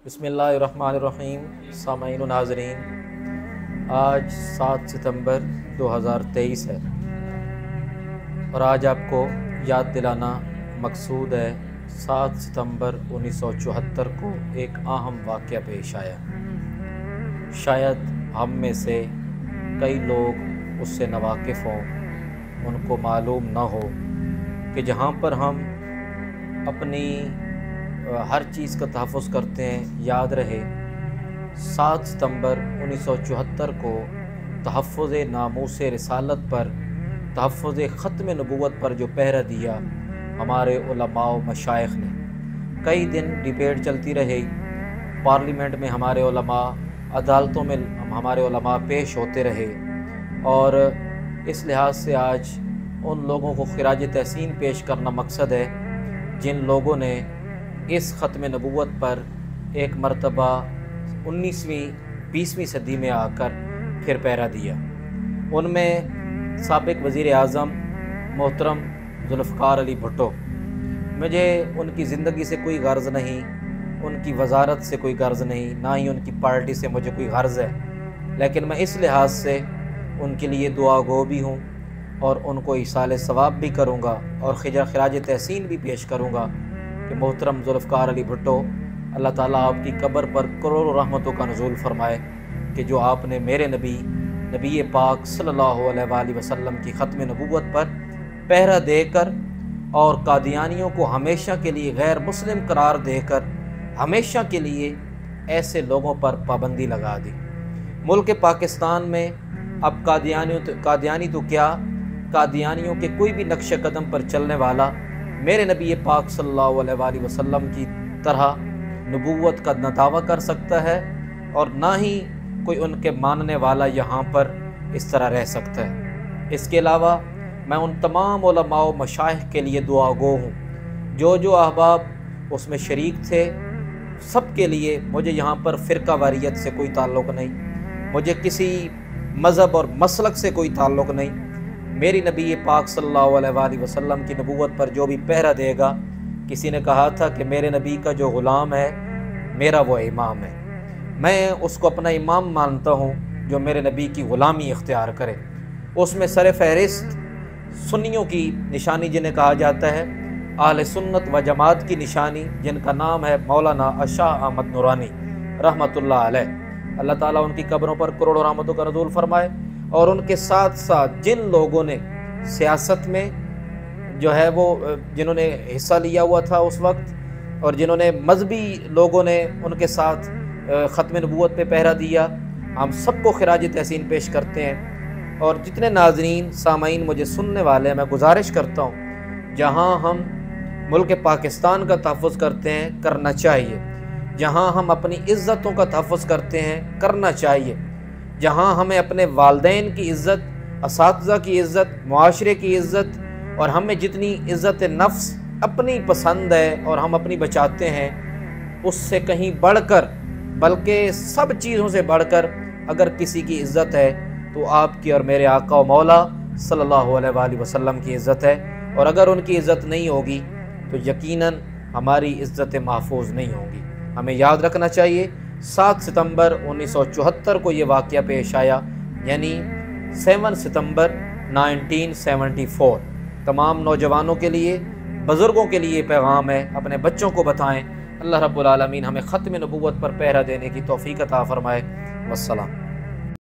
बिस्मिल्लाहिर्रहमानिर्रहीम। सामईन नाज़रीन, आज 7 सितंबर 2023 है और आज आपको याद दिलाना मकसूद है 7 सितंबर 1974 को एक अहम वाक़या पेश आया। शायद हम में से कई लोग उससे नावाकिफ़ हों, उनको मालूम न हो कि जहाँ पर हम अपनी हर चीज़ का तहफ़्फ़ुज़ करते हैं, याद रहे 7 सितंबर 1974 को तहफ़्फ़ुज़ नामूस रिसालत पर, तहफ़्फ़ुज़ ख़त्म नबूवत पर जो पहरा दिया हमारे उलमा व मशाइख़ ने। कई दिन डिबेट चलती रही, पार्लिमेंट में हमारे उलमा, अदालतों में हमारे उलमा पेश होते रहे और इस लिहाज से आज उन लोगों को खिराज तहसीन पेश करना मकसद है जिन लोगों ने इस ख़त्म नबूवत पर एक मरतबा 19वीं-20वीं सदी में आकर फिर पहरा दिया। उनमें साबिक़ वज़ीर आज़म मोहतरम ज़ुल्फ़िकार अली भुट्टो। मुझे उनकी ज़िंदगी से कोई गर्ज़ नहीं, उनकी वज़ारत से कोई गर्ज़ नहीं, ना ही उनकी पार्टी से मुझे कोई गर्ज़ है, लेकिन मैं इस लिहाज से उनके लिए दुआ गो भी हूँ और उनको इसाले सवाब भी करूँगा और खिराज तहसीन भी पेश करूँगा कि मोहतरम ज़ुल्फ़िकार अली भुट्टो, अल्लाह ताला आपकी कब्र पर करोड़ों रहमतों का नुज़ूल फ़रमाए कि जो आपने मेरे नबी पाक सल्लल्लाहु अलैहि वसल्लम की ख़त्म नबूवत पर पहरा देकर और कादियानियों को हमेशा के लिए गैर मुस्लिम करार देकर हमेशा के लिए ऐसे लोगों पर पाबंदी लगा दी। मुल्क पाकिस्तान में अब कादियानी तो क्या, कादियानियों के कोई भी नक्श कदम पर चलने वाला मेरे नबी पाक सल्लल्लाहु अलैहि वसल्लम की तरह नबूवत का न दावा कर सकता है और ना ही कोई उनके मानने वाला यहाँ पर इस तरह रह सकता है। इसके अलावा मैं उन तमाम उलमा व मशाइख़ के लिए दुआ गो हूँ जो अहबाब उसमें शरीक थे। सब के लिए मुझे यहाँ पर फ़िरका वारियत से कोई ताल्लुक़ नहीं, मुझे किसी मज़हब और मसलक से कोई ताल्लुक़ नहीं। मेरी नबी पाक सल्लल्लाहु अलैहि वसल्लम की नबूवत पर जो भी पहरा देगा, किसी ने कहा था कि मेरे नबी का जो ग़ुलाम है मेरा वो इमाम है, मैं उसको अपना इमाम मानता हूँ जो मेरे नबी की ग़ुलामी इख्तियार करे। उसमें सर फ़हरिस्त सुन्नियों की निशानी जिन्हें कहा जाता है, अहले सुन्नत व जमात की निशानी जिनका नाम है मौलाना शाह अहमद नूरानी रहमतुल्लाह अलैह। अल्लाह ताला उनकी कब्रों पर करोड़ों रहमतों का नुज़ूल फ़रमाए और उनके साथ साथ जिन लोगों ने सियासत में जो है वो जिन्होंने हिस्सा लिया हुआ था उस वक्त और जिन्होंने मजहबी लोगों ने उनके साथ ख़त्म नबूवत पे पहरा दिया, हम सबको खिराज तहसीन पेश करते हैं। और जितने नाज़रीन सामाईन मुझे सुनने वाले हैं, मैं गुजारिश करता हूँ जहाँ हम मुल्क पाकिस्तान का तहफ़्फ़ुज़ करते हैं करना चाहिए, जहाँ हम अपनी इज़्ज़तों का तहफ़्फ़ुज़ करते हैं करना चाहिए, जहाँ हमें अपने वालिदैन की इज़्ज़त, असातिज़ा की इज़्ज़त, मुआशरे की इज़्ज़त और हमें जितनी इज़्ज़त नफ्स अपनी पसंद है और हम अपनी बचाते हैं उससे कहीं बढ़कर, बल्कि सब चीज़ों से बढ़कर अगर किसी की इज़्ज़त है तो आपकी और मेरे आका व मौला सल्लल्लाहु अलैहि वसल्लम की इज़्ज़त है। और अगर उनकी इज़्ज़त नहीं होगी तो यकीनन हमारी इज़्ज़त महफूज नहीं होगी। हमें याद रखना चाहिए 7 सितंबर 1974 को ये वाक़या पेश आया, यानी 7 सितंबर 1974। तमाम नौजवानों के लिए, बुज़ुर्गों के लिए पैगाम है, अपने बच्चों को बताएं। अल्लाह रब्बुल आलमीन हमें ख़त्म नबूवत पर पहरा देने की तौफ़ीक़ अता फ़रमाए। वस्सलाम।